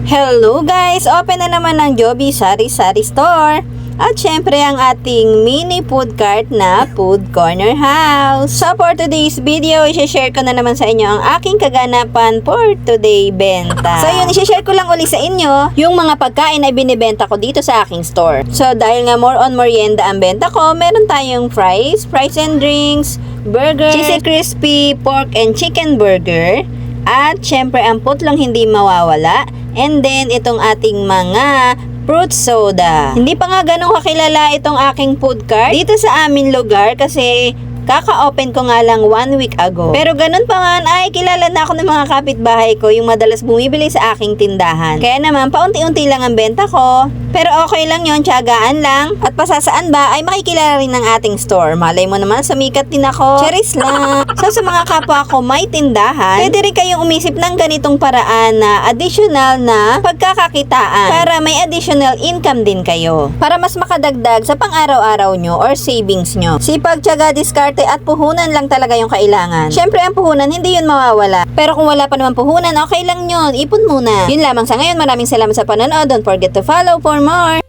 Hello guys! Open na naman ang Joby Sari-Sari Store. At syempre ang ating mini food cart na Food Corner House. So for today's video, i-share ko na naman sa inyo ang aking kaganapan for today benta. So yun, i-share ko lang uli sa inyo yung mga pagkain na binibenta ko dito sa aking store. So dahil nga more on merienda ang benta ko, meron tayong fries and drinks, burger, cheesy crispy, pork and chicken burger, at syempre ang putlong hindi mawawala, and then itong ating mga fruit soda. Hindi pa nga ganun kakilala itong aking food cart dito sa aming lugar kasi kaka-open ko nga lang 1 week ago. Pero ganun pa man ay kilala na ako ng mga kapitbahay ko yung madalas bumibili sa aking tindahan. Kaya naman paunti-unti lang ang benta ko. Pero okay lang yon, tiyagaan lang. At pasasaan ba ay makikilala rin ng ating store. Malay mo naman, sumikat din ako. Charis lang. So sa mga kapwa ko may tindahan, pwede rin kayong umisip ng ganitong paraan na additional na pagkakakitaan para may additional income din kayo. Para mas makadagdag sa pang-araw-araw nyo or savings nyo. Sipag, tiyaga, diskarte at puhunan lang talaga yung kailangan. Syempre ang puhunan, hindi yun mawawala. Pero kung wala pa naman puhunan, okay lang yun. Ipon muna. Yun lamang sa ngayon. Maraming salamat sa panonood. Don't forget to follow for more.